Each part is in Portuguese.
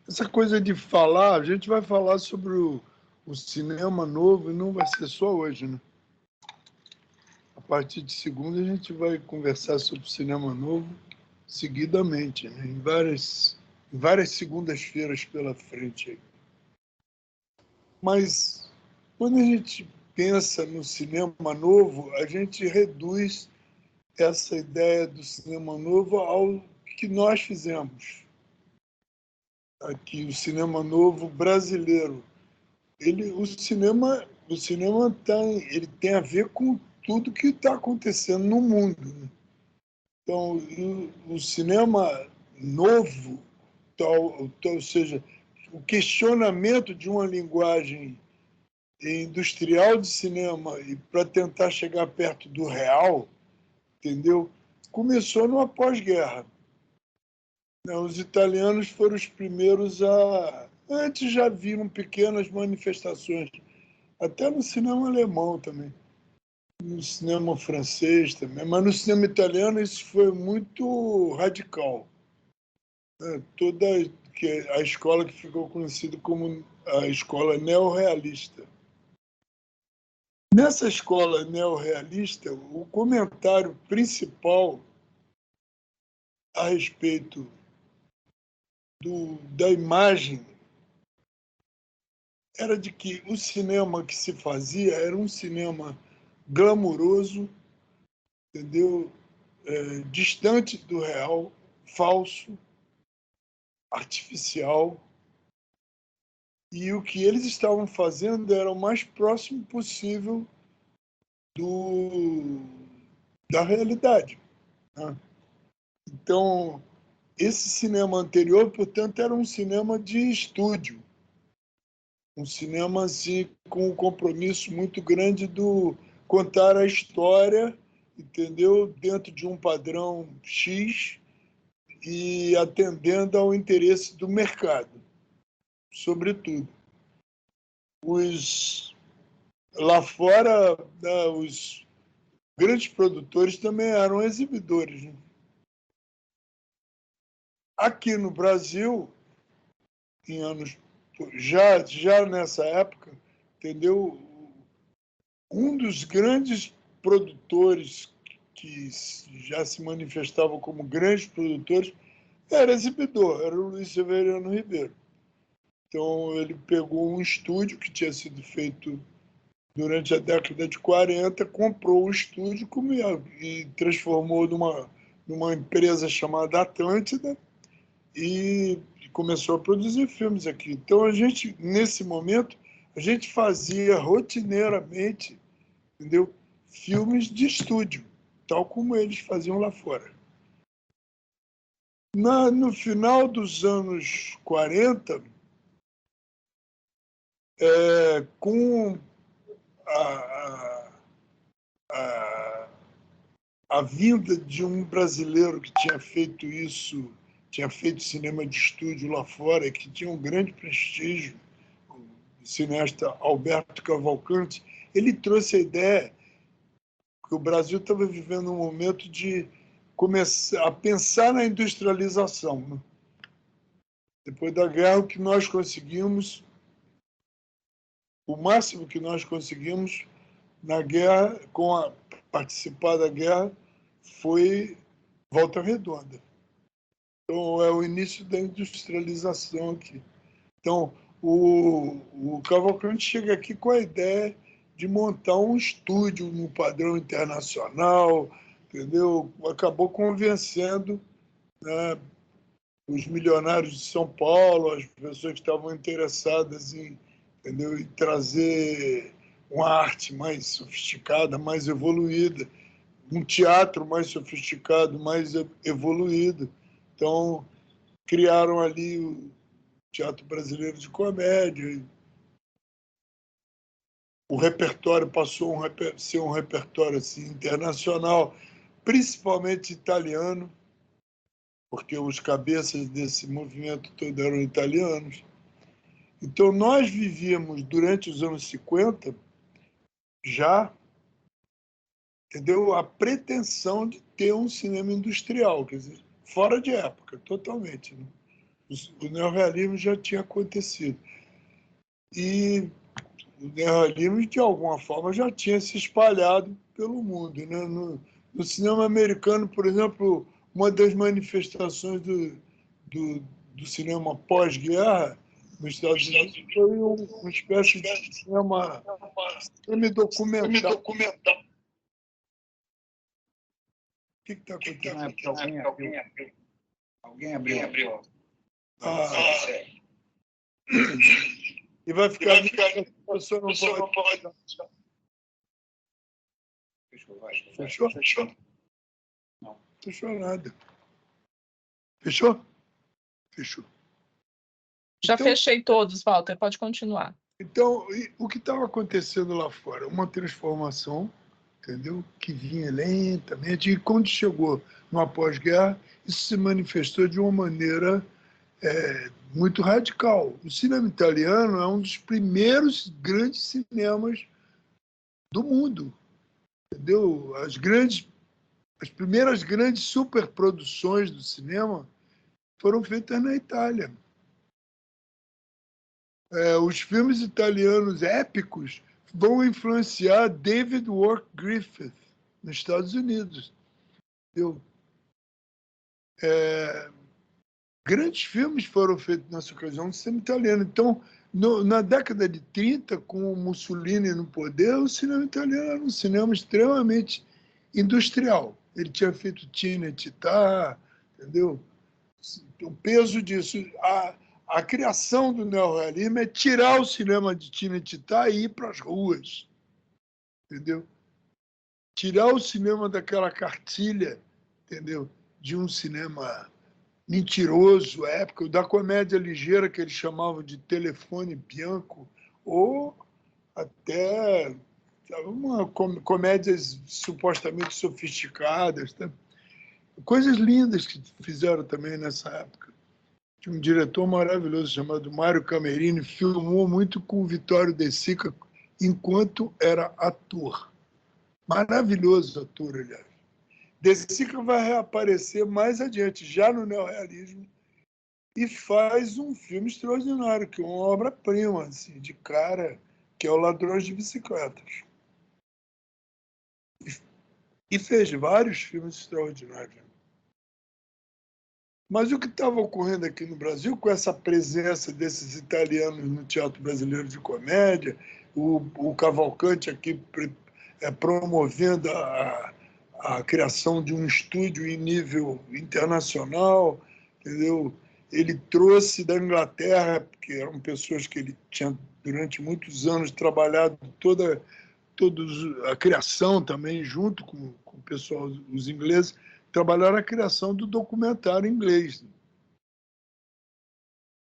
Essa coisa de falar, a gente vai falar sobre o cinema novo e não vai ser só hoje, né? A partir de segunda a gente vai conversar sobre cinema novo seguidamente, né? Em várias segundas-feiras pela frente. Mas quando a gente pensa no cinema novo, a gente reduz essa ideia do cinema novo ao que nós fizemos. Aqui, o cinema novo brasileiro. O cinema ele tem a ver com tudo que está acontecendo no mundo, né? Então, o cinema novo, ou seja, o questionamento de uma linguagem industrial de cinema e para tentar chegar perto do real, entendeu? Começou no pós-guerra. Os italianos foram os primeiros a... Antes já viram pequenas manifestações, até no cinema alemão também, no cinema francês também, mas no cinema italiano isso foi muito radical, né? Toda a escola que ficou conhecida como a escola neorrealista. Nessa escola neorrealista, o comentário principal a respeito da imagem era de que o cinema que se fazia era um cinema glamuroso, entendeu? Distante do real, falso, artificial. E o que eles estavam fazendo era o mais próximo possível da realidade, né? Então, esse cinema anterior, portanto, era um cinema de estúdio, um cinema assim, com um compromisso muito grande do contar a história, entendeu? Dentro de um padrão X e atendendo ao interesse do mercado, sobretudo. Lá fora, né, os grandes produtores também eram exibidores, né? Aqui no Brasil, em anos já nessa época, entendeu? Um dos grandes produtores que já se manifestavam como grandes produtores era exibidor, era o Luiz Severiano Ribeiro. Então, ele pegou um estúdio que tinha sido feito durante a década de 40, comprou o estúdio e transformou numa empresa chamada Atlântida e começou a produzir filmes aqui. Então, nesse momento, a gente fazia rotineiramente, entendeu? Filmes de estúdio, tal como eles faziam lá fora. No final dos anos 40, com a, a, a vinda de um brasileiro que tinha feito isso, tinha feito cinema de estúdio lá fora, que tinha um grande prestígio, o cineasta Alberto Cavalcanti, ele trouxe a ideia que o Brasil estava vivendo um momento de começar a pensar na industrialização, né? Depois da guerra, o máximo que nós conseguimos na guerra, participar da guerra, foi Volta Redonda. Então, é o início da industrialização aqui. Então, o Cavalcanti chega aqui com a ideia de montar um estúdio no padrão internacional, entendeu? Acabou convencendo, né, os milionários de São Paulo, as pessoas que estavam interessadas entendeu, em trazer uma arte mais sofisticada, mais evoluída, um teatro mais sofisticado, mais evoluído. Então, criaram ali o Teatro Brasileiro de Comédia. O repertório passou a ser um repertório assim, internacional, principalmente italiano, porque os cabeças desse movimento todo eram italianos. Então, nós vivíamos, durante os anos 50, já entendeu? A pretensão de ter um cinema industrial, quer dizer, fora de época, totalmente. Né? O neorrealismo já tinha acontecido. E o neorrealismo, de alguma forma, já tinha se espalhado pelo mundo. Né? No cinema americano, por exemplo, uma das manifestações do cinema pós-guerra nos Estados Unidos foi uma espécie de cinema semi-documental. O que está acontecendo? Alguém abriu. E vai ficar. A pessoa não pode. Fechou? Não. Fechou nada. Fechou? Fechou. Já então, fechei todos, Walter. Pode continuar. Então, o que estava acontecendo lá fora? Uma transformação, entendeu? Que vinha lentamente. E quando chegou no pós-guerra, isso se manifestou de uma maneira muito radical. O cinema italiano é um dos primeiros grandes cinemas do mundo, entendeu? As primeiras grandes superproduções do cinema foram feitas na Itália. Os filmes italianos épicos vão influenciar David Wark Griffith nos Estados Unidos. Grandes filmes foram feitos nessa ocasião no cinema italiano. Então, na década de 30, com o Mussolini no poder, o cinema italiano era um cinema extremamente industrial. Ele tinha feito Cinecittà, entendeu? O peso disso, a criação do neorrealismo é tirar o cinema de Cinecittà e ir para as ruas, entendeu? Tirar o cinema daquela cartilha, entendeu? De um cinema mentiroso, época, da comédia ligeira que eles chamavam de telefone bianco, ou até comédias supostamente sofisticadas, tá? Coisas lindas que fizeram também nessa época. Tinha um diretor maravilhoso chamado Mário Camerini, filmou muito com o Vittorio De Sica enquanto era ator. Maravilhoso ator, aliás. De Sica vai reaparecer mais adiante, já no neorrealismo, e faz um filme extraordinário, que é uma obra-prima, assim, de cara, que é o Ladrões de Bicicletas. E fez vários filmes extraordinários. Mas o que estava ocorrendo aqui no Brasil, com essa presença desses italianos no Teatro Brasileiro de Comédia, o Cavalcanti aqui promovendo a criação de um estúdio em nível internacional, entendeu? Ele trouxe da Inglaterra, que eram pessoas que ele tinha durante muitos anos trabalhado toda a criação também, junto com o pessoal, os ingleses, trabalharam a criação do documentário inglês.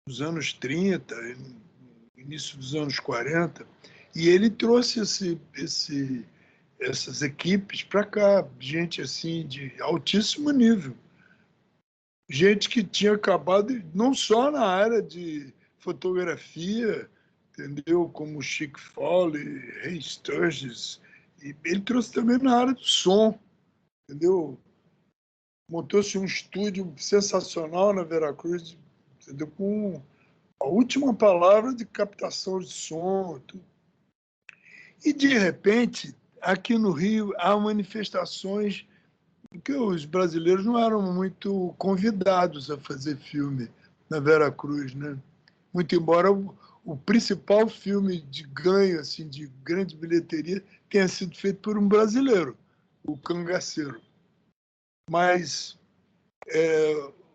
Nos anos 30, início dos anos 40, e ele trouxe essas equipes para cá, gente assim de altíssimo nível. Gente que tinha acabado, não só na área de fotografia, entendeu? Como Chick Foley, Ray Sturgis, e ele trouxe também na área do som, entendeu? Montou-se um estúdio sensacional na Veracruz, entendeu? Com a última palavra de captação de som. Tudo. E, de repente, aqui no Rio, há manifestações que os brasileiros não eram muito convidados a fazer filme na Veracruz, né? Muito embora o principal filme de ganho, assim, de grande bilheteria, tenha sido feito por um brasileiro, o Cangaceiro. Mas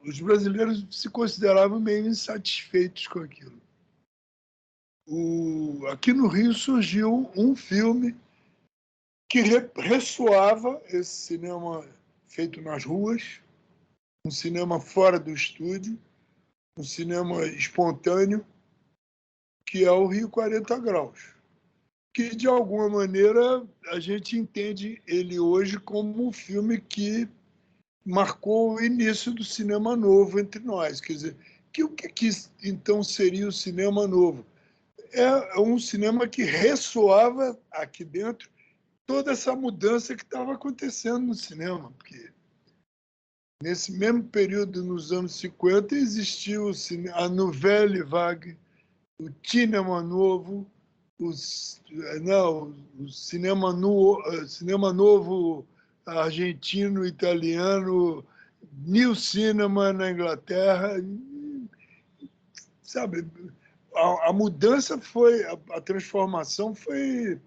os brasileiros se consideravam meio insatisfeitos com aquilo. Aqui no Rio surgiu um filme que ressoava esse cinema feito nas ruas, um cinema fora do estúdio, um cinema espontâneo, que é o Rio 40 Graus, que, de alguma maneira, a gente entende ele hoje como um filme que marcou o início do cinema novo entre nós. Quer dizer, o que então seria o cinema novo? É um cinema que ressoava aqui dentro toda essa mudança que estava acontecendo no cinema, porque nesse mesmo período, nos anos 50, existiu a Nouvelle Vague, o cinema novo, o cinema novo argentino, italiano, New Cinema na Inglaterra, sabe? A mudança foi, a transformação foi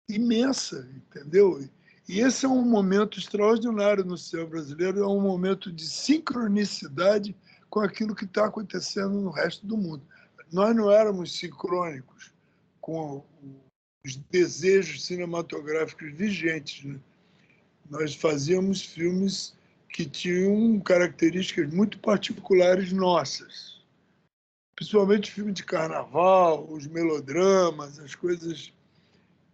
imensa, entendeu? E esse é um momento extraordinário no cinema brasileiro, é um momento de sincronicidade com aquilo que está acontecendo no resto do mundo. Nós não éramos sincrônicos com os desejos cinematográficos vigentes, né? Nós fazíamos filmes que tinham características muito particulares nossas, principalmente filme de carnaval, os melodramas, as coisas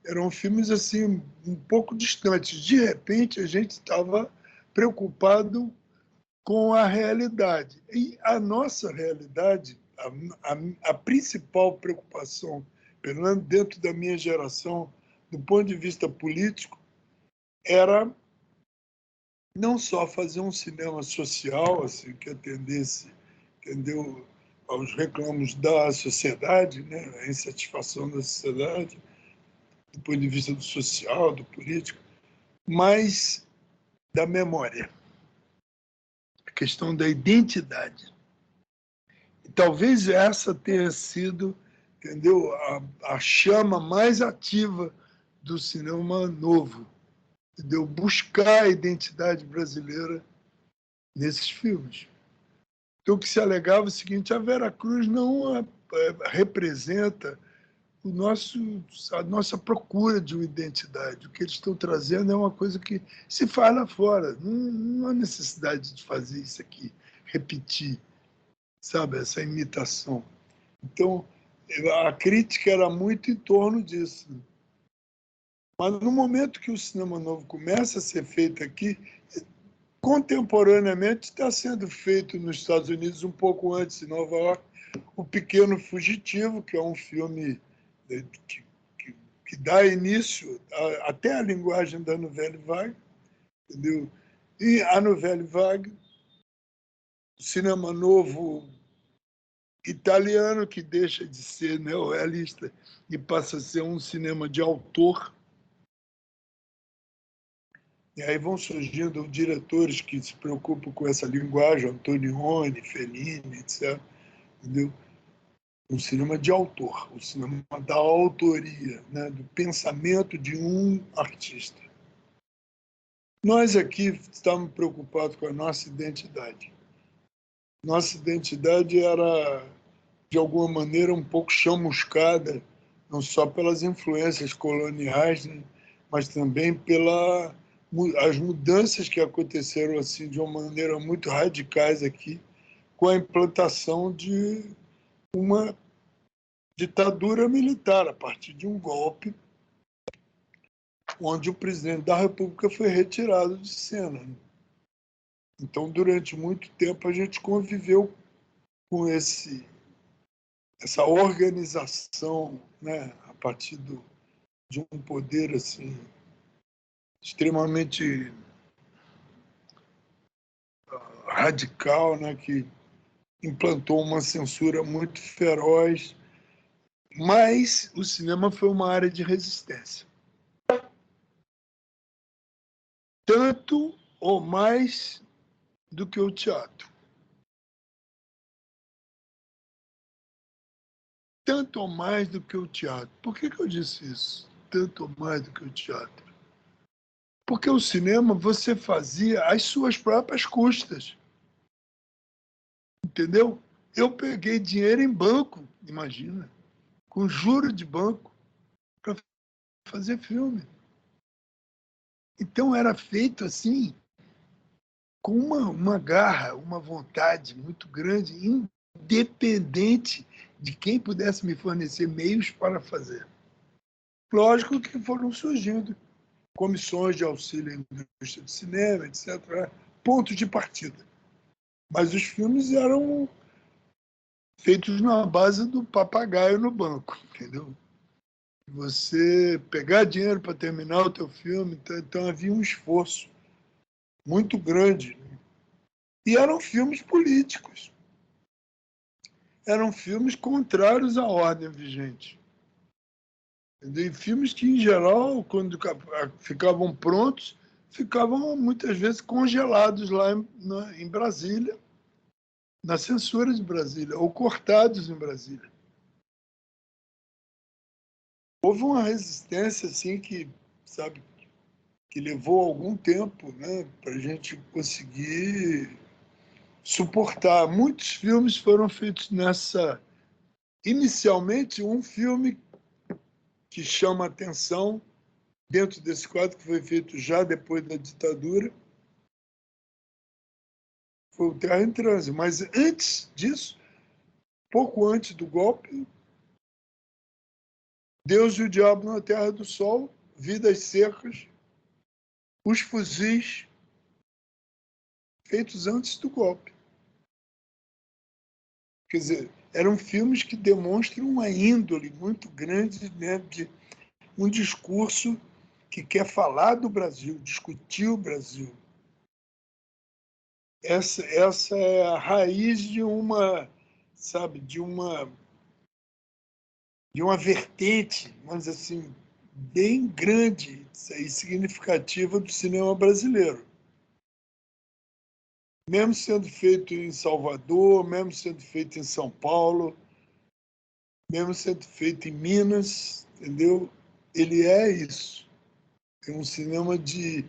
eram filmes assim um pouco distantes. De repente, a gente estava preocupado com a realidade. E a nossa realidade, a principal preocupação, pelo menos dentro da minha geração, do ponto de vista político, era não só fazer um cinema social, assim, que atendesse, entendeu, aos reclamos da sociedade, né, a insatisfação da sociedade, do ponto de vista do social, do político, mas da memória, a questão da identidade. E talvez essa tenha sido, entendeu, a chama mais ativa do cinema novo, entendeu? Buscar a identidade brasileira nesses filmes. Então, o que se alegava é o seguinte: a Vera Cruz não representa a nossa procura de uma identidade. O que eles estão trazendo é uma coisa que se faz lá fora. Não há necessidade de fazer isso aqui, repetir, sabe, essa imitação. Então, a crítica era muito em torno disso. Mas no momento que o cinema novo começa a ser feito aqui, contemporaneamente está sendo feito nos Estados Unidos, um pouco antes, em Nova York, O Pequeno Fugitivo, que é um filme que dá início até a linguagem da Nouvelle Vague, entendeu? E a Nouvelle Vague, o cinema novo italiano, que deixa de ser neorrealista e passa a ser um cinema de autor. E aí vão surgindo diretores que se preocupam com essa linguagem, Antonioni, Fellini, etc. Entendeu? Um cinema de autor, o cinema da autoria, né? Do pensamento de um artista. Nós aqui estávamos preocupados com a nossa identidade. Nossa identidade era, de alguma maneira, um pouco chamuscada, não só pelas influências coloniais, né? Mas também as mudanças que aconteceram assim de uma maneira muito radicais aqui, com a implantação de uma ditadura militar, a partir de um golpe onde o presidente da República foi retirado de cena. Então, durante muito tempo, a gente conviveu com essa organização, né, a partir de um poder assim, extremamente radical, né, que implantou uma censura muito feroz, mas o cinema foi uma área de resistência. Tanto ou mais do que o teatro. Tanto ou mais do que o teatro. Por que eu disse isso? Tanto ou mais do que o teatro. Porque o cinema você fazia às suas próprias custas. Entendeu? Eu peguei dinheiro em banco, imagina, com juro de banco, para fazer filme. Então era feito assim, com uma garra, uma vontade muito grande, independente de quem pudesse me fornecer meios para fazer. Lógico que foram surgindo comissões de auxílio à indústria de cinema, etc., ponto de partida. Mas os filmes eram feitos na base do papagaio no banco, entendeu? você pegar dinheiro para terminar o teu filme. Então havia um esforço muito grande. E eram filmes políticos. Eram filmes contrários à ordem vigente. E filmes que, em geral, quando ficavam prontos, ficavam muitas vezes congelados lá em Brasília, na censura de Brasília, ou cortados em Brasília. Houve uma resistência assim que, sabe, que levou algum tempo, né, para a gente conseguir suportar. Muitos filmes foram feitos nessa. Inicialmente, um filme que chama a atenção dentro desse quadro, que foi feito já depois da ditadura, foi o Terra em Trânsito. Mas antes disso, pouco antes do golpe, Deus e o Diabo na Terra do Sol, Vidas Secas, Os Fuzis, feitos antes do golpe. Quer dizer, eram filmes que demonstram uma índole muito grande, né, de um discurso que quer falar do Brasil, discutir o Brasil. Essa é a raiz de uma, sabe, de uma vertente, mas assim, bem grande e significativa do cinema brasileiro. Mesmo sendo feito em Salvador, mesmo sendo feito em São Paulo, mesmo sendo feito em Minas, entendeu? Ele é isso. É um cinema de,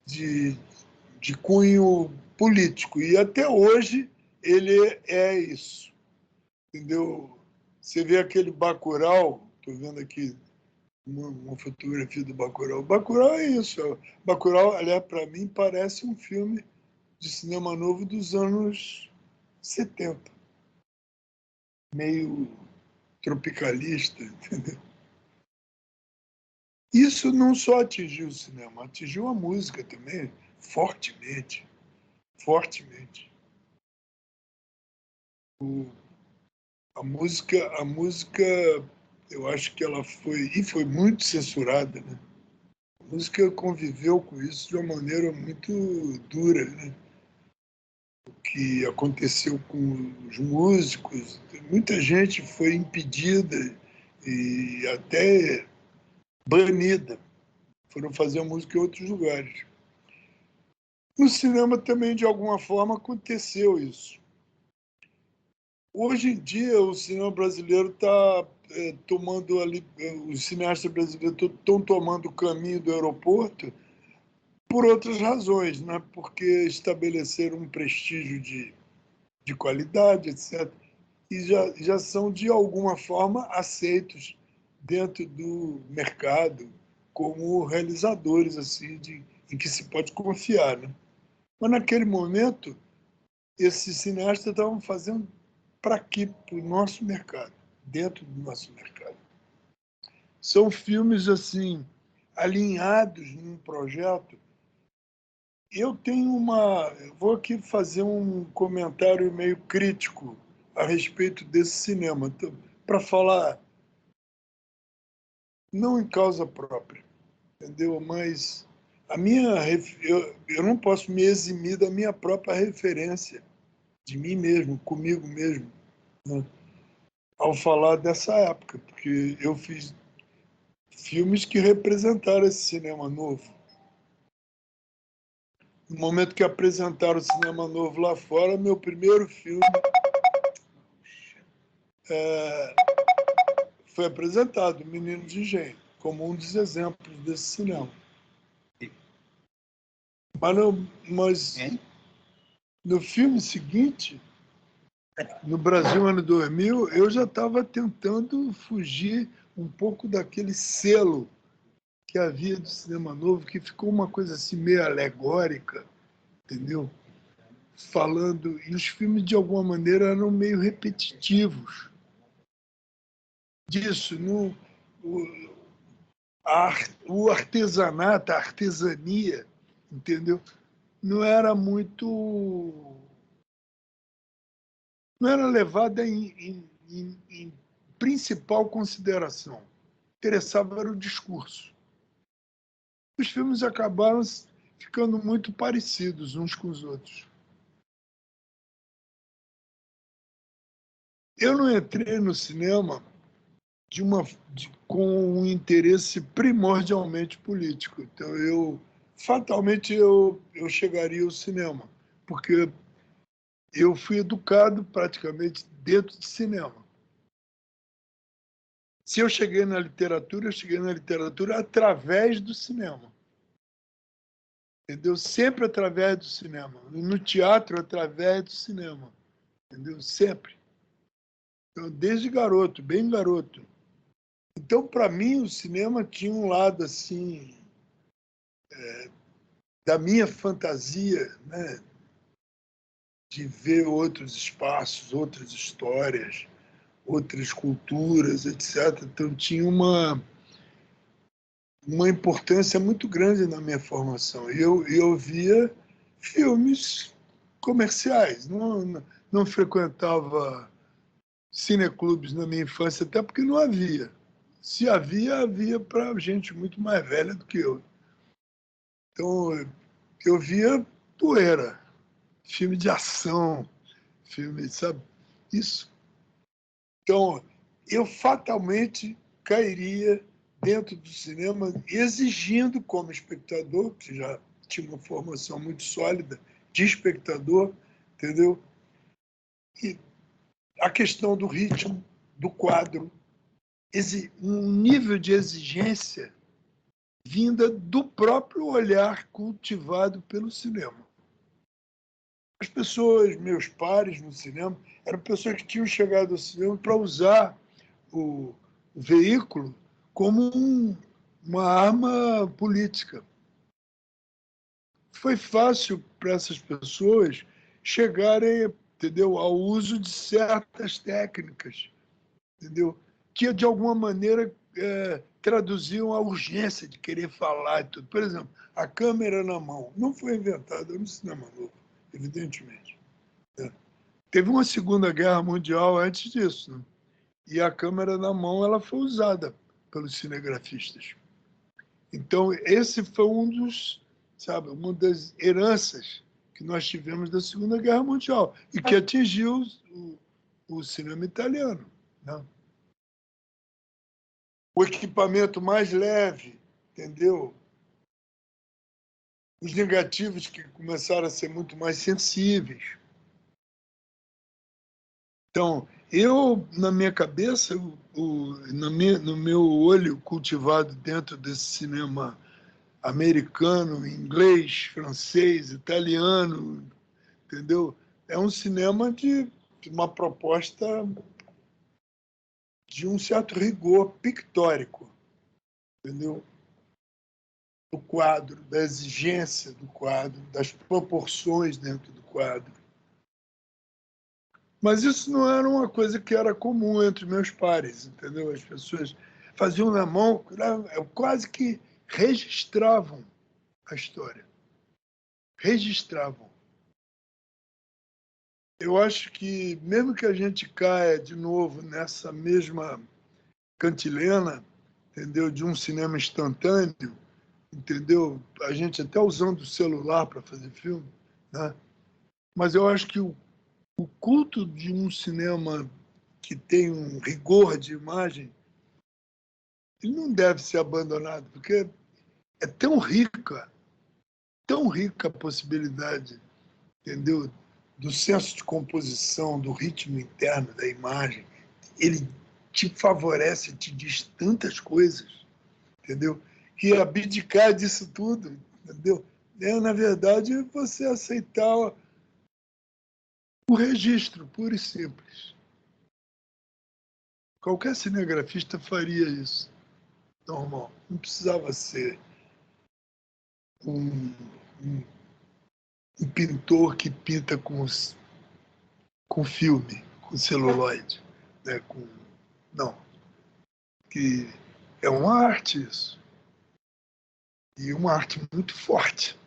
de cunho político. E até hoje ele é isso. Entendeu? Você vê aquele Bacurau, estou vendo aqui uma fotografia do Bacurau. Bacurau é isso. Bacurau, aliás, para mim, parece um filme de cinema novo dos anos 70. Meio tropicalista, entendeu? Isso não só atingiu o cinema, atingiu a música também, fortemente. Fortemente. A música, eu acho que ela foi muito censurada, né? A música conviveu com isso de uma maneira muito dura, né? O que aconteceu com os músicos, muita gente foi impedida e até banida, foram fazer música em outros lugares. No cinema também, de alguma forma, aconteceu isso. Hoje em dia, o cinema brasileiro está tomando ali, os cineastas brasileiros estão tomando o caminho do aeroporto por outras razões, né? Porque estabeleceram um prestígio de qualidade, etc. E já são, de alguma forma, aceitos dentro do mercado como realizadores assim, em que se pode confiar. Né? Mas, naquele momento, esses cineastas estavam fazendo para aqui, para o nosso mercado, dentro do nosso mercado. São filmes assim alinhados num projeto. Eu vou aqui fazer um comentário meio crítico a respeito desse cinema, para falar não em causa própria, entendeu? Mas eu não posso me eximir da minha própria referência, de mim mesmo, comigo mesmo, né? Ao falar dessa época, porque eu fiz filmes que representaram esse cinema novo. No momento que apresentaram o cinema novo lá fora, meu primeiro filme foi apresentado, Menino de Engenho, como um dos exemplos desse cinema. Mas no filme seguinte, no Brasil, ano 2000, eu já estava tentando fugir um pouco daquele selo que havia do cinema novo, que ficou uma coisa assim meio alegórica, entendeu? Falando, e os filmes de alguma maneira eram meio repetitivos. Disso, o artesanato, a artesania, entendeu? Não era muito, não era levada em principal consideração. interessava era o discurso. Os filmes acabaram ficando muito parecidos uns com os outros. Eu não entrei no cinema com um interesse primordialmente político. Então, fatalmente, eu chegaria ao cinema, porque eu fui educado praticamente dentro de cinema. Se eu cheguei na literatura, eu cheguei na literatura através do cinema. Entendeu? Sempre através do cinema. No teatro, através do cinema. Entendeu? Sempre. Então, desde garoto, bem garoto. Então, para mim, o cinema tinha um lado assim da minha fantasia, né? De ver outros espaços, outras histórias, outras culturas, etc. Então, tinha uma importância muito grande na minha formação. E eu via filmes comerciais, não frequentava cineclubes na minha infância, até porque não havia. Se havia, havia para gente muito mais velha do que eu. Então, eu via poeira, filme de ação, filme, sabe? Isso. Então, eu fatalmente cairia dentro do cinema, exigindo como espectador, que já tinha uma formação muito sólida de espectador, entendeu? E a questão do ritmo, do quadro, um nível de exigência vinda do próprio olhar cultivado pelo cinema. As pessoas, meus pares no cinema, eram pessoas que tinham chegado ao cinema para usar o veículo como uma arma política. Foi fácil para essas pessoas chegarem, entendeu, ao uso de certas técnicas, entendeu, que de alguma maneira traduziam a urgência de querer falar e tudo. Por exemplo, a câmera na mão não foi inventada no cinema novo, evidentemente. Né? Teve uma Segunda Guerra Mundial antes disso, né? E a câmera na mão ela foi usada pelos cinegrafistas. Então, esse foi uma das heranças que nós tivemos da Segunda Guerra Mundial e que atingiu o cinema italiano. Né? O equipamento mais leve, entendeu? Os negativos que começaram a ser muito mais sensíveis. Então, na minha cabeça, no meu olho cultivado dentro desse cinema americano, inglês, francês, italiano, entendeu? É um cinema de uma proposta de um certo rigor pictórico, entendeu? Do quadro, da exigência do quadro, das proporções dentro do quadro. Mas isso não era uma coisa que era comum entre meus pares, entendeu? As pessoas faziam na mão, quase que registravam a história. Registravam. Eu acho que, mesmo que a gente caia de novo nessa mesma cantilena, entendeu? De um cinema instantâneo, entendeu? A gente até usando o celular para fazer filme, né? Mas eu acho que o culto de um cinema que tem um rigor de imagem, ele não deve ser abandonado, porque é tão rica a possibilidade, entendeu? Do senso de composição, do ritmo interno da imagem. Ele te favorece, te diz tantas coisas, entendeu? Que abdicar disso tudo, entendeu? Na verdade, você aceitar o registro, puro e simples. Qualquer cinegrafista faria isso, normal. Não precisava ser um pintor que pinta com filme, com celuloide. Né? Não. Que é uma arte isso. E uma arte muito forte,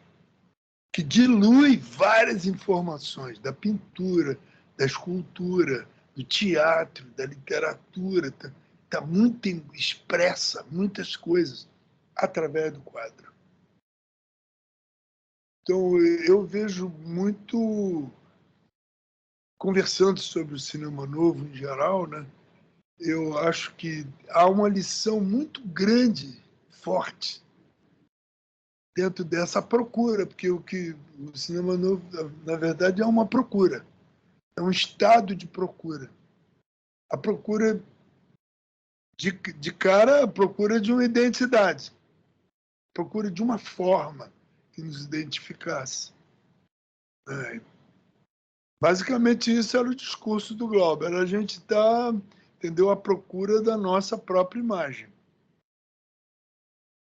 que dilui várias informações da pintura, da escultura, do teatro, da literatura. está muito expressa muitas coisas através do quadro. Então, eu vejo muito, conversando sobre o cinema novo em geral, né? Eu acho que há uma lição muito grande, forte, dentro dessa procura, porque o cinema novo, na verdade, é uma procura, é um estado de procura. A procura de cara, a procura de uma identidade, a procura de uma forma que nos identificasse. Basicamente, isso era o discurso do Glauber. A gente está, entendeu, à procura da nossa própria imagem.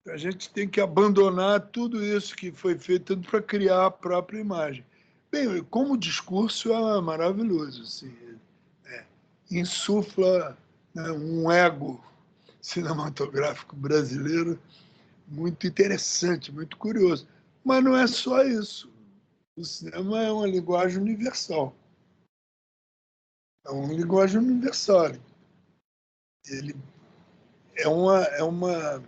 A gente tem que abandonar tudo isso que foi feito para criar a própria imagem. Bem, como discurso é maravilhoso, assim, insufla, né, um ego cinematográfico brasileiro muito interessante, muito curioso. Mas não é só isso. O cinema é uma linguagem universal. É uma linguagem universal. Ele é uma.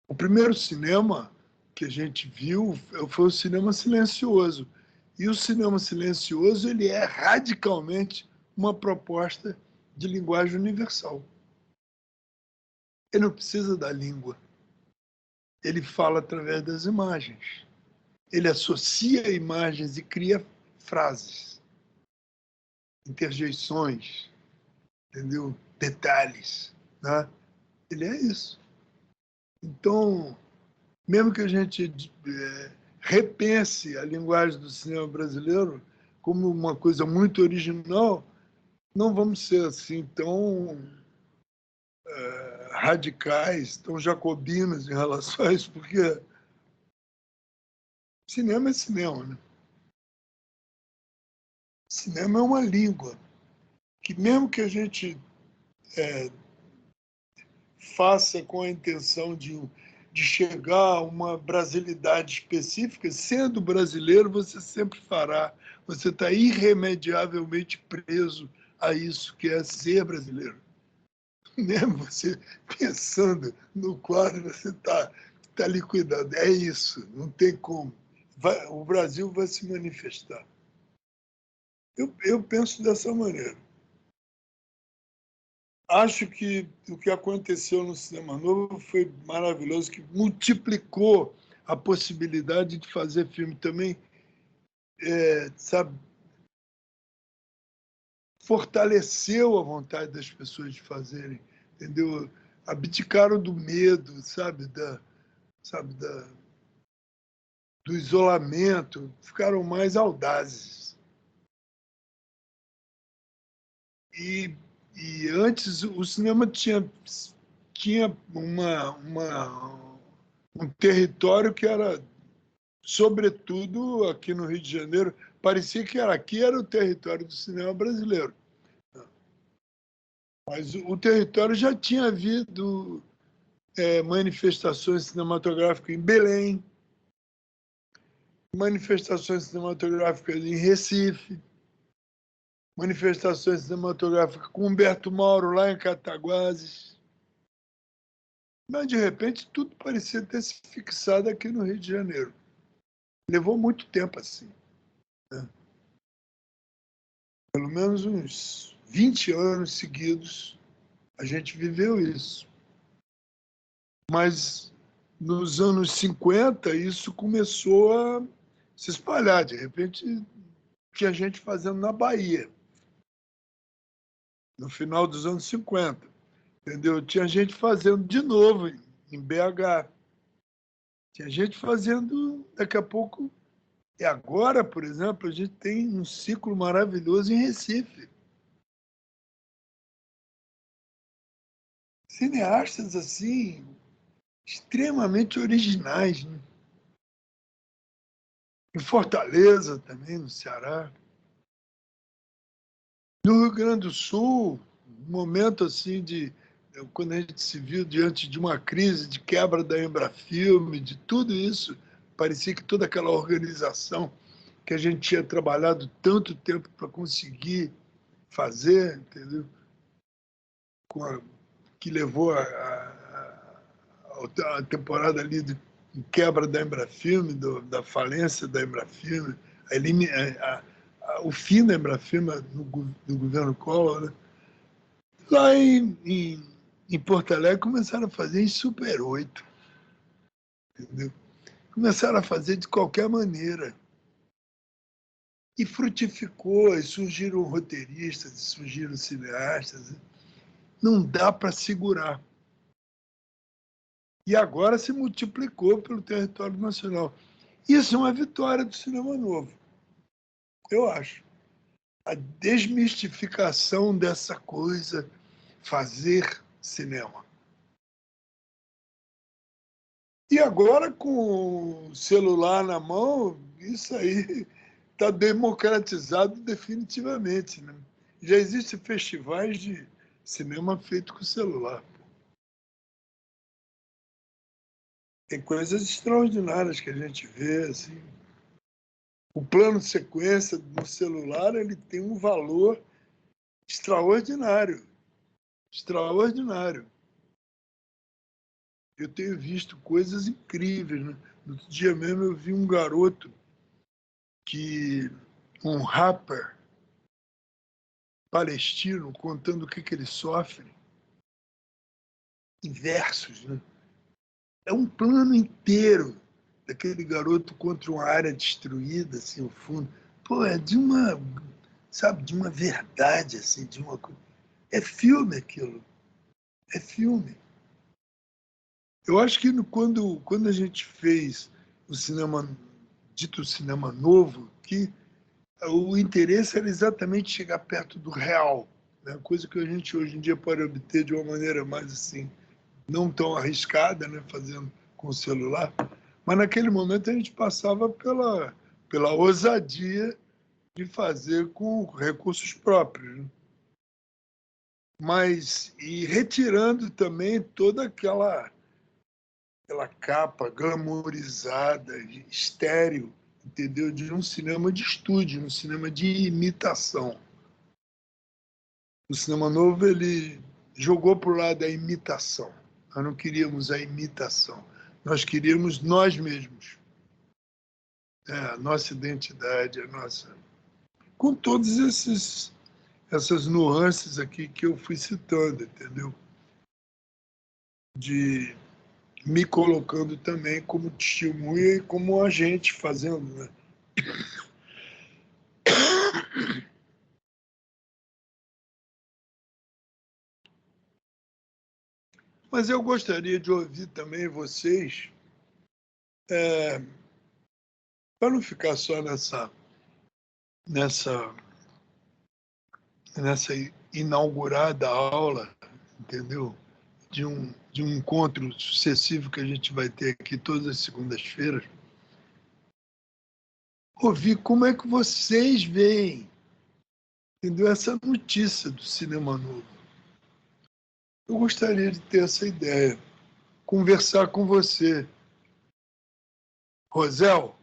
O primeiro cinema que a gente viu foi o cinema silencioso. E o cinema silencioso ele é radicalmente uma proposta de linguagem universal. Ele não precisa da língua. Ele fala através das imagens. Ele associa imagens e cria frases, interjeições, entendeu? Detalhes, né? Ele é isso. Então, mesmo que a gente repense a linguagem do cinema brasileiro como uma coisa muito original, não vamos ser assim tão radicais, tão jacobinos em relação a isso, porque cinema é cinema, né? Cinema é uma língua que, mesmo que a gente faça com a intenção de chegar a uma brasilidade específica, sendo brasileiro, você sempre fará. Você está irremediavelmente preso a isso que é ser brasileiro. Mesmo você pensando no quadro, você está liquidado. É isso, não tem como. O Brasil vai se manifestar. Eu penso dessa maneira. Acho que o que aconteceu no Cinema Novo foi maravilhoso, que multiplicou a possibilidade de fazer filme também, sabe, fortaleceu a vontade das pessoas de fazerem, entendeu? Abdicaram do medo, do isolamento, ficaram mais audazes. E antes o cinema tinha um território que era, sobretudo aqui no Rio de Janeiro, parecia que aqui era o território do cinema brasileiro. Mas o território já tinha havido manifestações cinematográficas em Belém, manifestações cinematográficas em Recife, manifestações cinematográficas com Humberto Mauro lá em Cataguases. Mas, de repente, tudo parecia ter se fixado aqui no Rio de Janeiro. Levou muito tempo assim, né? Pelo menos uns 20 anos seguidos, a gente viveu isso. Mas, nos anos 50, isso começou a se espalhar. De repente, tinha gente fazendo na Bahia, no final dos anos 50. Entendeu? Tinha gente fazendo de novo em BH. Tinha gente fazendo, daqui a pouco. E agora, por exemplo, a gente tem um ciclo maravilhoso em Recife. Cineastas, assim, extremamente originais, né? Em Fortaleza também, no Ceará. No Rio Grande do Sul, um momento assim quando a gente se viu diante de uma crise de quebra da Embrafilme, de tudo isso, parecia que toda aquela organização que a gente tinha trabalhado tanto tempo para conseguir fazer, entendeu? que levou a temporada ali de quebra da Embrafilme, da falência da Embrafilme, o fim da Embrafilme no governo Collor, né? Lá em Porto Alegre começaram a fazer em Super 8. Entendeu? Começaram a fazer de qualquer maneira. E frutificou, e surgiram roteiristas, e surgiram cineastas. Não dá para segurar. E agora se multiplicou pelo território nacional. Isso é uma vitória do cinema novo, eu acho. A desmistificação dessa coisa, fazer cinema. E agora, com o celular na mão, isso aí está democratizado definitivamente, né? Já existem festivais de cinema feito com celular. Tem coisas extraordinárias que a gente vê, assim. O plano de sequência no celular, ele tem um valor extraordinário. Extraordinário. Eu tenho visto coisas incríveis, né? No outro dia mesmo eu vi um garoto um rapper palestino contando o que ele sofre em versos, né? É um plano inteiro daquele garoto contra uma área destruída, assim, o fundo. Pô, é de uma, sabe, de uma verdade, assim, de uma coisa. É filme aquilo. É filme. Eu acho que quando a gente fez o cinema, dito cinema novo, que o interesse era exatamente chegar perto do real, né? Coisa que a gente hoje em dia pode obter de uma maneira mais assim, não tão arriscada, né? Fazendo com o celular. Mas naquele momento a gente passava pela ousadia de fazer com recursos próprios, né? Mas e retirando também toda aquela capa glamourizada, estéril, entendeu? De um cinema de estúdio, um cinema de imitação. O cinema novo, ele jogou para o lado da imitação. Nós não queríamos a imitação. Nós queríamos nós mesmos. A nossa identidade, a nossa... Com todas essas nuances aqui que eu fui citando, entendeu? De me colocando também como testemunha e como agente fazendo, né? Mas eu gostaria de ouvir também vocês, para não ficar só nessa inaugurada aula, entendeu? De um encontro sucessivo que a gente vai ter aqui todas as segundas-feiras, ouvir como é que vocês veem, entendeu? Essa notícia do cinema novo. Eu gostaria de ter essa ideia, conversar com você. Rosel?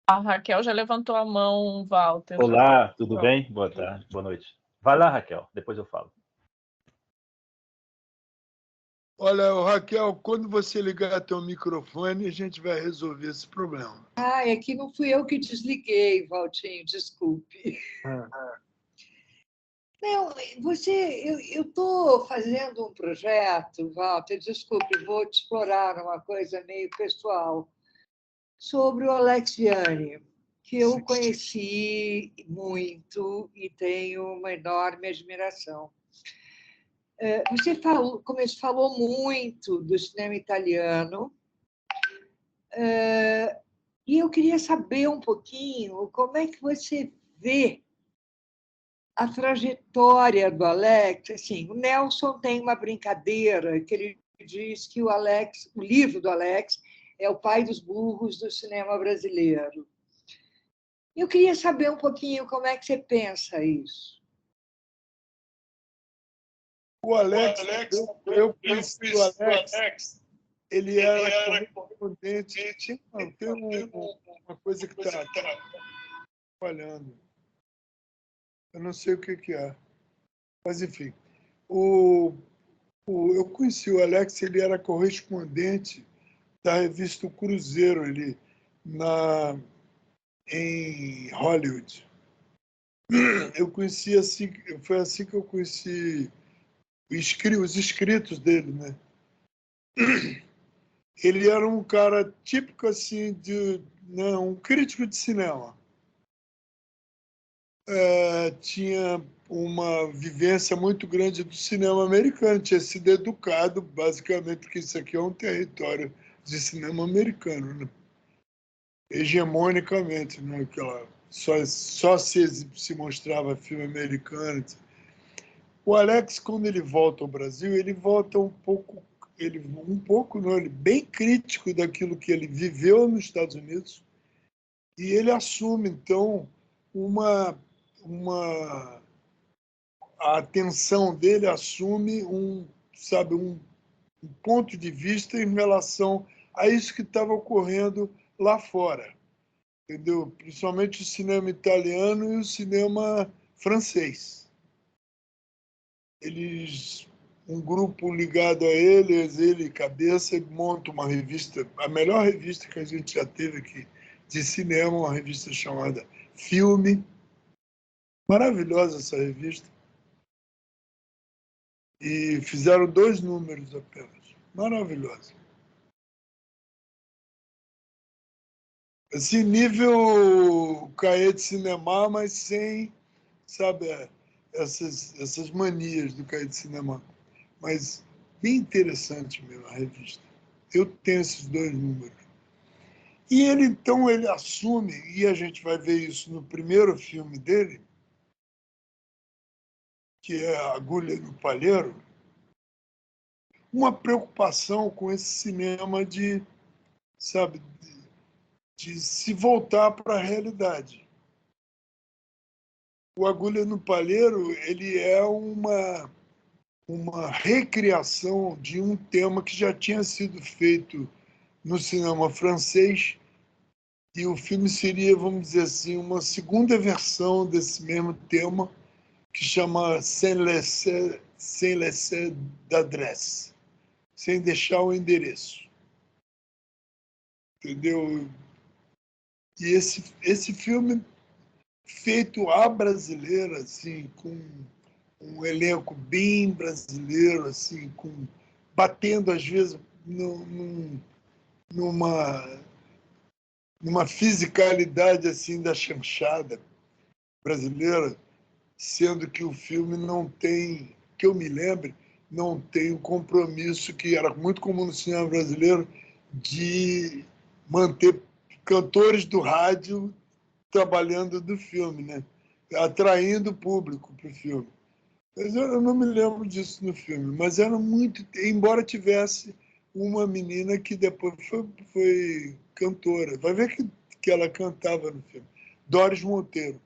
A Raquel já levantou a mão, Walter. Olá, tudo bem? Boa tarde, boa noite. Vai lá, Raquel, depois eu falo. Olha, Raquel, quando você ligar teu microfone, a gente vai resolver esse problema. É que não fui eu que desliguei, Valtinho, desculpe. Não, eu estou fazendo um projeto, Walter, desculpe, vou te explorar uma coisa meio pessoal, sobre o Alex Vianney, que eu conheci muito e tenho uma enorme admiração. Você falou muito do cinema italiano, e eu queria saber um pouquinho como é que você vê a trajetória do Alex. Assim, o Nelson tem uma brincadeira que ele diz que o livro do Alex é o pai dos burros do cinema brasileiro. Eu queria saber um pouquinho como é que você pensa isso. O Alex, eu conheci o Alex, ele era correspondente. Tem uma coisa que está falhando. Eu não sei o que é. Mas, enfim. Eu conheci o Alex, ele era correspondente da revista O Cruzeiro, em Hollywood. Eu conheci assim, foi assim que eu conheci os escritos dele, né? Ele era um cara típico assim né, um crítico de cinema. Tinha uma vivência muito grande do cinema americano, tinha sido educado basicamente porque isso aqui é um território de cinema americano, né? Hegemonicamente, né? Só se mostrava filme americano. O Alex, quando ele volta ao Brasil, ele volta não, ele bem crítico daquilo que ele viveu nos Estados Unidos, e ele assume então a atenção dele assume um ponto de vista em relação a isso que estava ocorrendo lá fora, entendeu? Principalmente o cinema italiano e o cinema francês. Um grupo ligado a eles, ele cabeça, monta uma revista, a melhor revista que a gente já teve aqui de cinema, uma revista chamada Filme. Maravilhosa essa revista. E fizeram 2 números apenas. Maravilhosa. Assim, nível cahiers de cinema, mas sem, sabe, essas manias do cahiers de cinema. Mas bem interessante mesmo a revista. Eu tenho esses 2 números. E então, ele assume, e a gente vai ver isso no primeiro filme dele, que é A Agulha no Palheiro, uma preocupação com esse cinema sabe, de se voltar para a realidade. O Agulha no Palheiro, ele é uma recriação de um tema que já tinha sido feito no cinema francês, e o filme seria, vamos dizer assim, uma segunda versão desse mesmo tema, que chama Sans laisser d'adresse, sem deixar o endereço. Entendeu? E esse filme, feito à brasileira, assim, com um elenco bem brasileiro, assim, batendo, às vezes, numa fisicalidade assim da chanchada brasileira, sendo que o filme não tem, que eu me lembre, não tem o compromisso que era muito comum no cinema brasileiro de manter cantores do rádio trabalhando do filme, né? Atraindo o público para o filme. Mas eu não me lembro disso no filme, mas era muito, embora tivesse uma menina que depois foi cantora. Vai ver que ela cantava no filme. Doris Monteiro.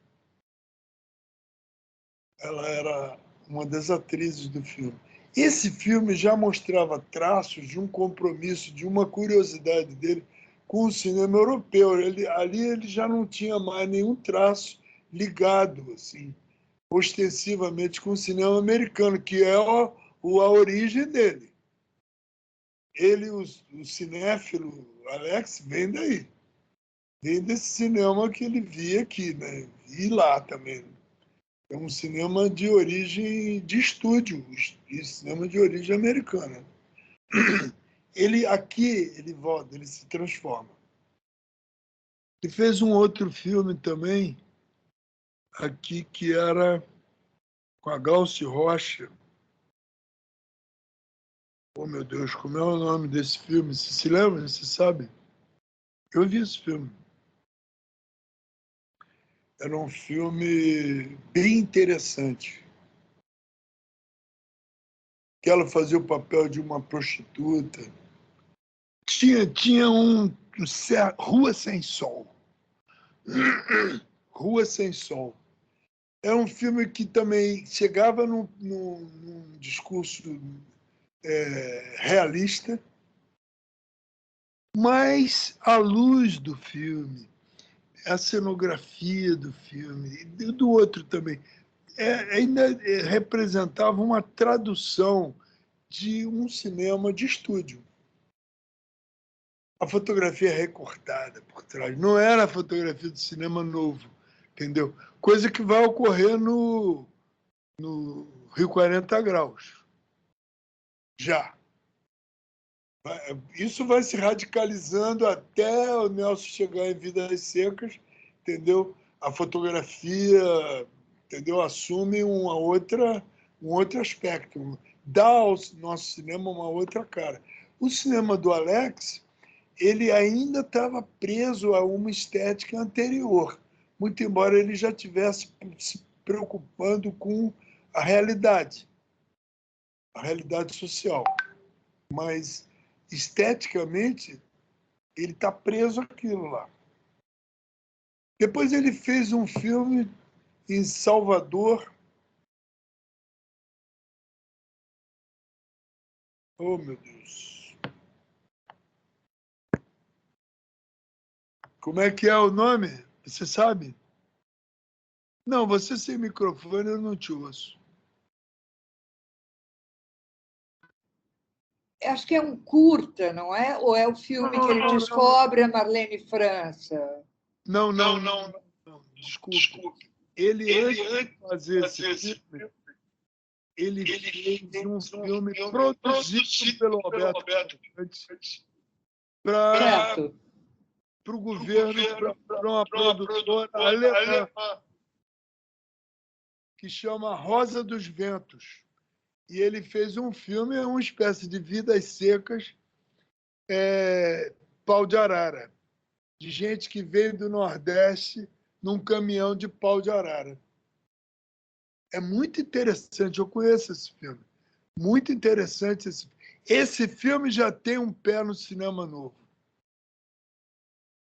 Ela era uma das atrizes do filme. Esse filme já mostrava traços de um compromisso, de uma curiosidade dele com o cinema europeu. Ali ele já não tinha mais nenhum traço ligado, assim, ostensivamente com o cinema americano, que é a origem dele. Ele, o cinéfilo Alex, vem daí. Vem desse cinema que ele via aqui, né? E lá também. É um cinema de origem de estúdio, e cinema de origem americana. Ele volta, ele se transforma. Ele fez um outro filme também, aqui, que era com a Glauce Rocha. Oh, meu Deus, como é o nome desse filme? Você se lembra? Você sabe? Eu vi esse filme. Era um filme bem interessante. Que ela fazia o papel de uma prostituta. Tinha Rua Sem Sol. Rua Sem Sol. É um filme que também chegava num discurso realista, mas a luz do filme, a cenografia do filme, e do outro também, ainda representava uma tradução de um cinema de estúdio. A fotografia recortada por trás. Não era a fotografia do cinema novo, entendeu? Coisa que vai ocorrer no Rio 40 Graus. Já. Isso vai se radicalizando até o Nelson chegar em Vidas Secas, entendeu? A fotografia, entendeu? Assume um outro aspecto, dá ao nosso cinema uma outra cara. O cinema do Alex, ele ainda estava preso a uma estética anterior, muito embora ele já estivesse se preocupando com a realidade social. Mas, esteticamente, ele está preso àquilo lá. Depois ele fez um filme em Salvador. Oh, meu Deus. Como é que é o nome? Você sabe? Não, você sem microfone, eu não te ouço. Acho que é um curta, não é? Ou é o filme que ele descobre a Marlene França? Não. Desculpe. Ele, antes de fazer esse filme, ele fez um filme produzido pelo Roberto para o governo, para uma produtora alemã, que chama Rosa dos Ventos. E ele fez um filme, uma espécie de Vidas Secas, pau de arara, de gente que veio do Nordeste num caminhão de pau de arara. É muito interessante, eu conheço esse filme. Muito interessante esse filme. Esse filme já tem um pé no cinema novo.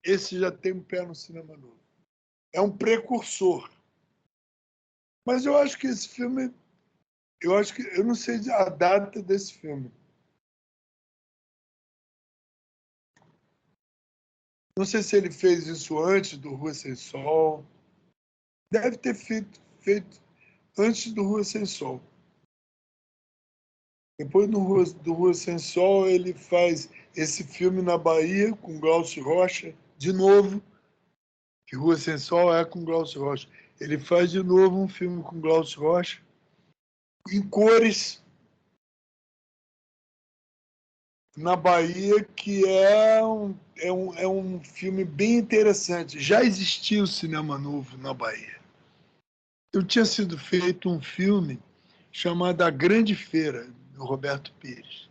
Esse já tem um pé no cinema novo. É um precursor. Mas eu acho que esse filme... Eu não sei a data desse filme. Não sei se ele fez isso antes do Rua Sem Sol. Deve ter feito antes do Rua Sem Sol. Depois do Rua Sem Sol, ele faz esse filme na Bahia com Glaucio Rocha, de novo, que Rua Sem Sol é com Glaucio Rocha. Ele faz de novo um filme com Glaucio Rocha, em cores, na Bahia, que é um filme bem interessante. Já existia o cinema novo na Bahia. Tinha sido feito um filme chamado A Grande Feira, do Roberto Pires.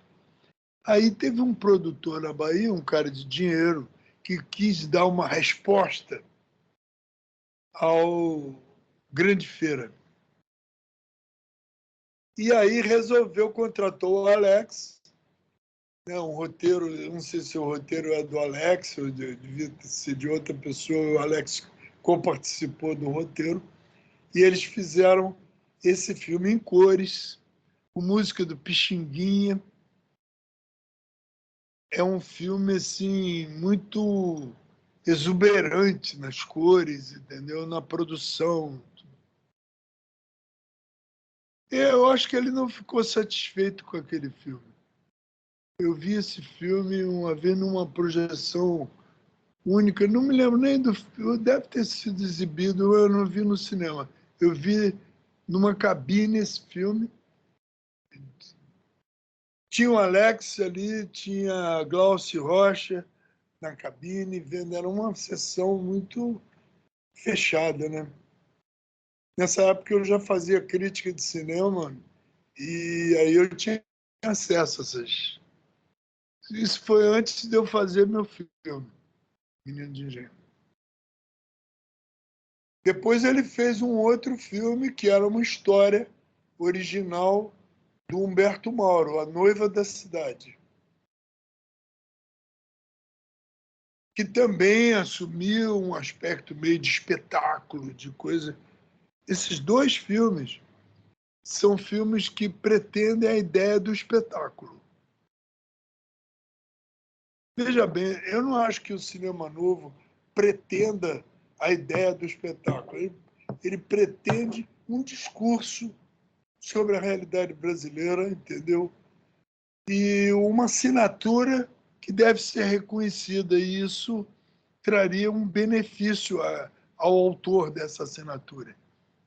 Aí teve um produtor na Bahia, um cara de dinheiro, que quis dar uma resposta ao Grande Feira. E aí resolveu, contratou o Alex, né, um roteiro, eu não sei se o roteiro é do Alex, ou devia ser de outra pessoa, o Alex co-participou do roteiro, e eles fizeram esse filme em cores, com música do Pixinguinha. É um filme assim muito exuberante nas cores, entendeu? Na produção. Eu acho que ele não ficou satisfeito com aquele filme. Eu vi esse filme uma vez numa projeção única, não me lembro nem do filme, deve ter sido exibido, eu não vi no cinema. Eu vi numa cabine esse filme. Tinha o Alex ali, tinha a Glaucio Rocha na cabine, vendo, era uma sessão muito fechada, né? Nessa época eu já fazia crítica de cinema e aí eu tinha acesso a essas. Isso foi antes de eu fazer meu filme, Menino de Engenho. Depois ele fez um outro filme que era uma história original do Humberto Mauro, A Noiva da Cidade, que também assumiu um aspecto meio de espetáculo, de coisa. Esses dois filmes são filmes que pretendem a ideia do espetáculo. Veja bem, eu não acho que o cinema novo pretenda a ideia do espetáculo. Ele pretende um discurso sobre a realidade brasileira, entendeu? E uma assinatura que deve ser reconhecida, e isso traria um benefício ao autor dessa assinatura.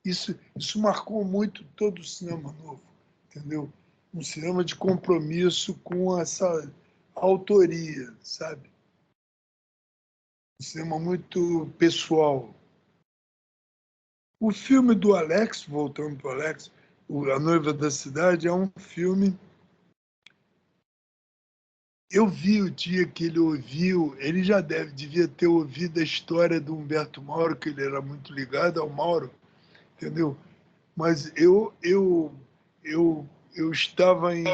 Isso marcou muito todo o cinema novo, entendeu? Um cinema de compromisso com essa autoria, sabe? Um cinema muito pessoal. O filme do Alex, voltando para o Alex, A Noiva da Cidade, é um filme... Eu vi o dia que ele ouviu, ele já devia ter ouvido a história do Humberto Mauro, que ele era muito ligado ao Mauro, entendeu? Mas eu estava em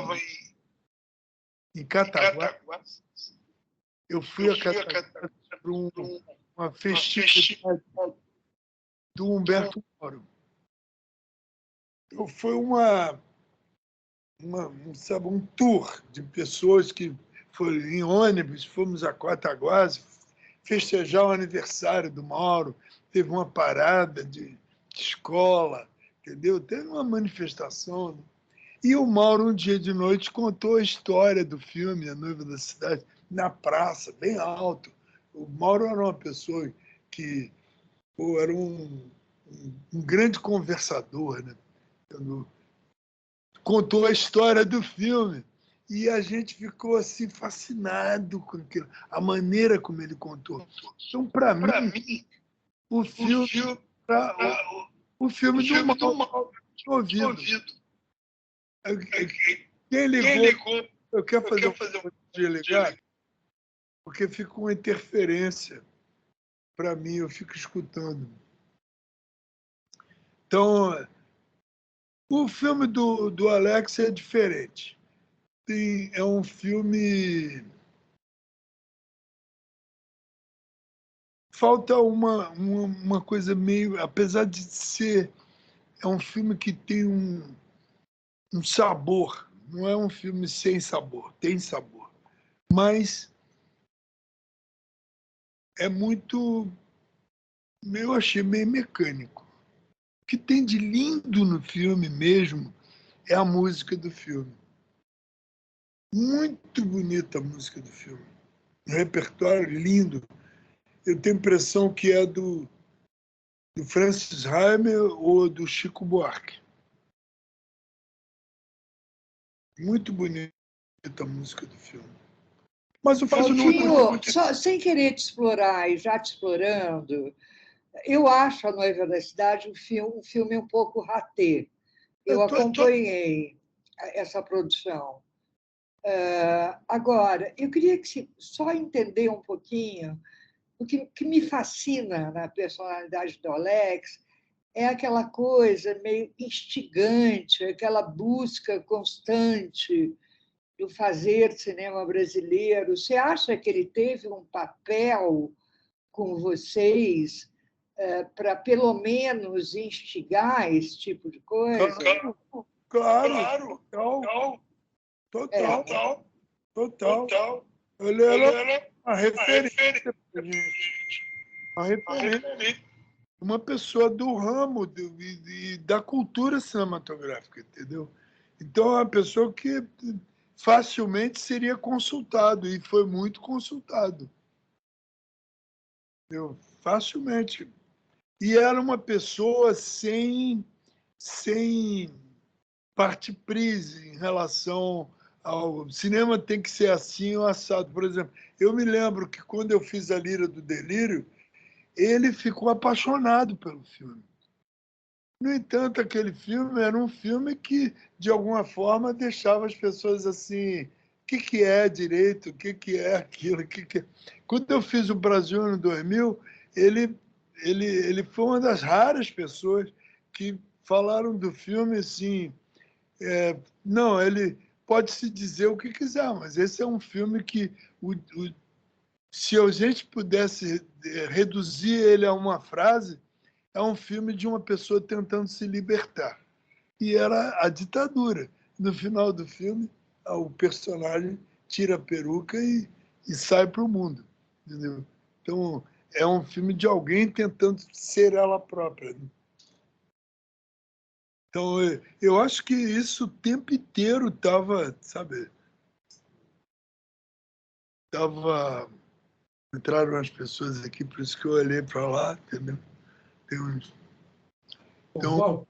Cataguases. Eu fui a Cataguases para uma festividade do Humberto Mauro. Então, foi sabe, um tour de pessoas que foram em ônibus, fomos a Cataguases festejar o aniversário do Mauro, teve uma parada de escola, entendeu? Teve uma manifestação. E o Mauro, um dia de noite, contou a história do filme A Noiva da Cidade, na praça, bem alto. O Mauro era uma pessoa que era um grande conversador, né? Contou a história do filme. E a gente ficou assim fascinado com aquilo, a maneira como ele contou. Então, para mim, o filme do Mauro ouvido. Quem ligou, eu quero fazer um de ligar, porque fica uma interferência para mim, eu fico escutando. Então, o filme do Alex é diferente. É um filme... Falta uma coisa meio... Apesar de ser... É um filme que tem um sabor. Não é um filme sem sabor. Tem sabor. Mas é muito... Eu achei meio mecânico. O que tem de lindo no filme mesmo é a música do filme. Muito bonita a música do filme. Um repertório lindo. Eu tenho a impressão que é do Francis Heimer ou do Chico Buarque. Muito bonita a música do filme. Mas o Valtinho, só, sem querer te explorar e já te explorando, eu acho A Noiva da Cidade um filme um pouco ratê. Eu acompanhei essa produção. Agora, eu queria só entender um pouquinho o que me fascina na personalidade do Alex é aquela coisa meio instigante, aquela busca constante do fazer cinema brasileiro. Você acha que ele teve um papel com vocês para, pelo menos, instigar esse tipo de coisa? Claro. Total. Ele era uma referência para a gente. Uma referência. Uma pessoa do ramo da cultura cinematográfica, entendeu? Então, é uma pessoa que facilmente seria consultado, e foi muito consultado. Entendeu? Facilmente. E era uma pessoa sem parte-prise em relação ao cinema tem que ser assim ou assado. Por exemplo, eu me lembro que quando eu fiz A Lira do Delírio, ele ficou apaixonado pelo filme. No entanto, aquele filme era um filme que, de alguma forma, deixava as pessoas assim, o que é direito, o que é aquilo, que é... Quando eu fiz o Brasil no 2000, ele foi uma das raras pessoas que falaram do filme assim, não, ele pode se dizer o que quiser, mas esse é um filme que, se a gente pudesse reduzir ele a uma frase, é um filme de uma pessoa tentando se libertar. E era a ditadura. No final do filme, o personagem tira a peruca e sai para o mundo. Entendeu? Então, é um filme de alguém tentando ser ela própria. Então, eu acho que isso o tempo inteiro estava, sabe, entraram as pessoas aqui, por isso que eu olhei para lá, entendeu? Então, Walter,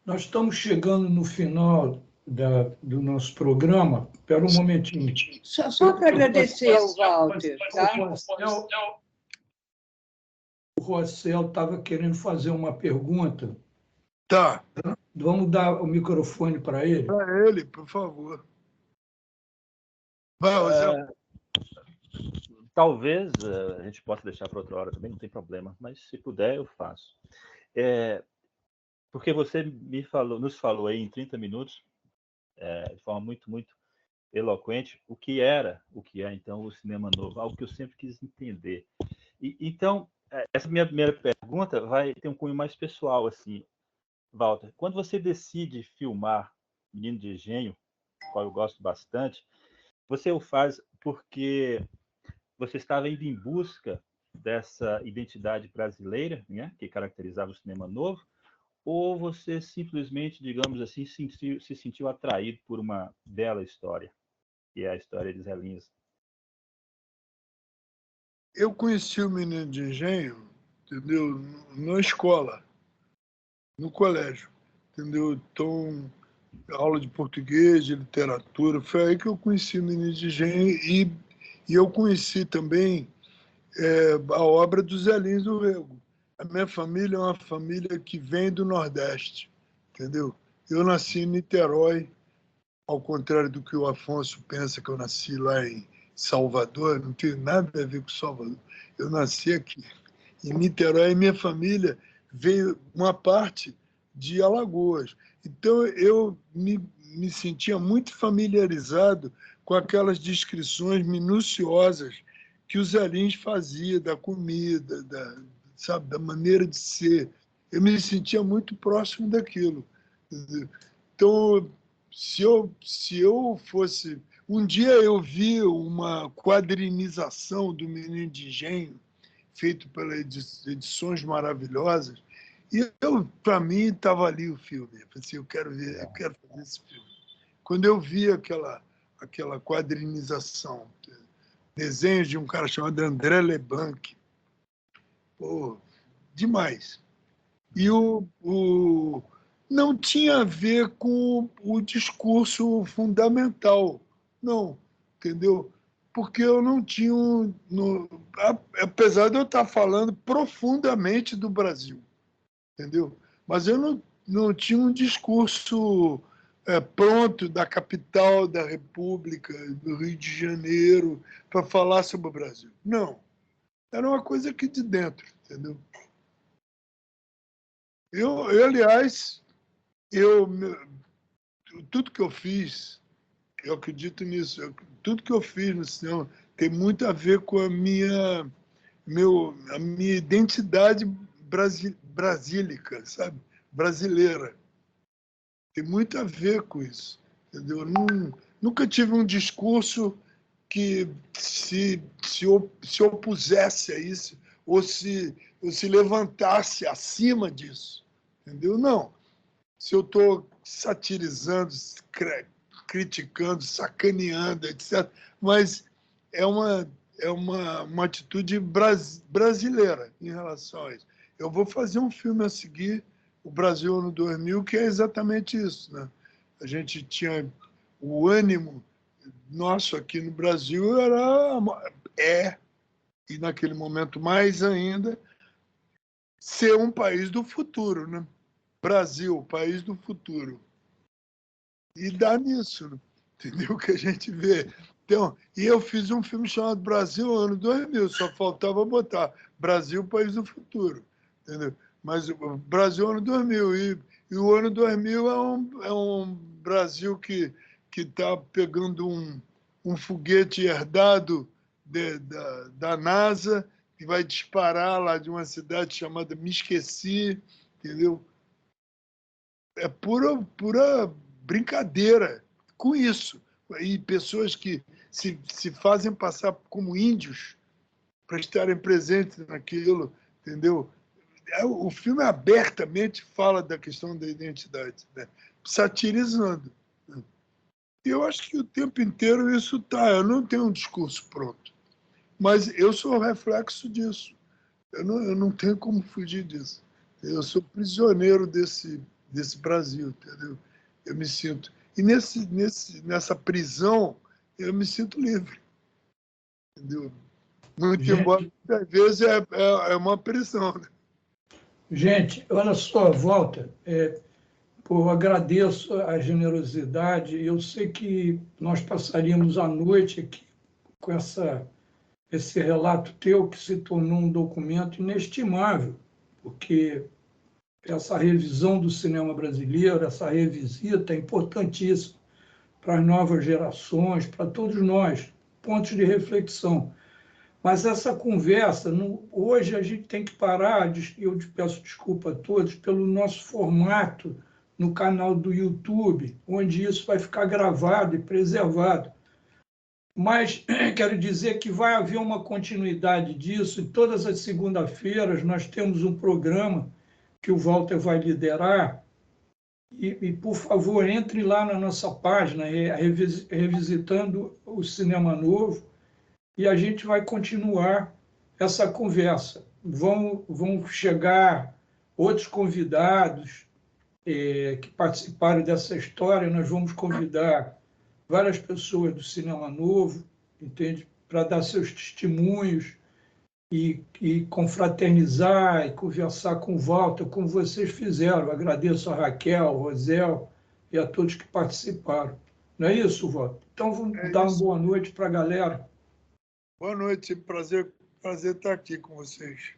nós estamos chegando no final do nosso programa. Espera um momentinho. Só para agradecer ao Walter, tá? O Rossel estava querendo fazer uma pergunta. tá. Vamos dar o microfone para ele? Para ele, por favor. Vai, Rosel. Talvez a gente possa deixar para outra hora também, não tem problema, mas se puder eu faço. Porque você nos falou aí em 30 minutos, de forma muito, muito eloquente, o que é então o cinema novo, algo que eu sempre quis entender. Então, essa minha primeira pergunta vai ter um cunho mais pessoal, assim, Walter. Quando você decide filmar Menino de Engenho, qual eu gosto bastante, você o faz porque você estava indo em busca dessa identidade brasileira, né, que caracterizava o cinema novo, ou você simplesmente, digamos assim, se sentiu atraído por uma bela história, que é a história de Zé Lins? Eu conheci o Menino de Engenho, entendeu? Na escola, no colégio, entendeu? Então, aula de português, de literatura, foi aí que eu conheci o Menino de Engenho e eu conheci também a obra do Zé Lins do Rego. A minha família é uma família que vem do Nordeste, entendeu? Eu nasci em Niterói, ao contrário do que o Afonso pensa que eu nasci lá em Salvador, não tem nada a ver com Salvador. Eu nasci aqui, em Niterói, e minha família veio uma parte de Alagoas. Então, eu me sentia muito familiarizado com aquelas descrições minuciosas que o Zé Lins fazia da comida, sabe, da maneira de ser. Eu me sentia muito próximo daquilo. Então, se eu fosse... Um dia eu vi uma quadrinização do Menino de Engenho, feito pelas Edições Maravilhosas, e para mim, estava ali o filme. Eu pensei, eu quero fazer esse filme. Quando eu vi aquela quadrinização, desenhos de um cara chamado André Leblanc, pô, demais. E não tinha a ver com o discurso fundamental, não, entendeu? Porque eu não tinha, apesar de eu estar falando profundamente do Brasil, entendeu? Mas eu não tinha um discurso pronto da capital da República, do Rio de Janeiro, para falar sobre o Brasil. Não. Era uma coisa aqui de dentro, entendeu? Aliás, tudo que eu fiz, eu acredito nisso, tudo que eu fiz no cinema tem muito a ver com a minha identidade brasílica, sabe? Brasileira. Tem muito a ver com isso, entendeu? Nunca tive um discurso que se opusesse a isso ou se levantasse acima disso, entendeu? Não. Se eu estou satirizando, criticando, sacaneando, etc., mas é uma atitude brasileira em relação a isso. Eu vou fazer um filme a seguir, O Brasil ano 2000, que é exatamente isso, né? A gente tinha o ânimo nosso aqui no Brasil e naquele momento mais ainda, ser um país do futuro, né? Brasil, país do futuro. E dá nisso, né? Entendeu? Que a gente vê. Então, e eu fiz um filme chamado Brasil ano 2000, só faltava botar Brasil, país do futuro. Entendeu? Mas o Brasil ano 2000, e o ano 2000 é um Brasil que está pegando um foguete herdado da NASA, que vai disparar lá de uma cidade chamada Me Esqueci, entendeu? É pura brincadeira com isso. E pessoas que se fazem passar como índios para estarem presentes naquilo, entendeu? o filme abertamente fala da questão da identidade, né? Satirizando. Né? E eu acho que o tempo inteiro isso está. Eu não tenho um discurso pronto, mas eu sou o reflexo disso. Eu não tenho como fugir disso. Eu sou prisioneiro desse Brasil, entendeu? Eu me sinto. E nessa prisão, eu me sinto livre. Entendeu? Muito embora, às vezes, é uma prisão. Né? Gente, olha só, Walter, eu agradeço a generosidade. Eu sei que nós passaríamos a noite aqui com esse relato teu, que se tornou um documento inestimável, porque essa revisão do cinema brasileiro, essa revisita é importantíssima para as novas gerações, para todos nós, pontos de reflexão. Mas essa conversa, hoje a gente tem que parar, eu peço desculpa a todos, pelo nosso formato no canal do YouTube, onde isso vai ficar gravado e preservado. Mas quero dizer que vai haver uma continuidade disso, e todas as segundas-feiras nós temos um programa que o Walter vai liderar, e por favor, entre lá na nossa página, Revisitando o Cinema Novo, e a gente vai continuar essa conversa. Vão chegar outros convidados que participaram dessa história, nós vamos convidar várias pessoas do Cinema Novo, entende? Para dar seus testemunhos e confraternizar e conversar com o Walter, como vocês fizeram. Agradeço a Raquel, ao Rosel e a todos que participaram. Não é isso, Walter? Então, vamos dar uma boa noite para a galera. Boa noite, prazer estar aqui com vocês.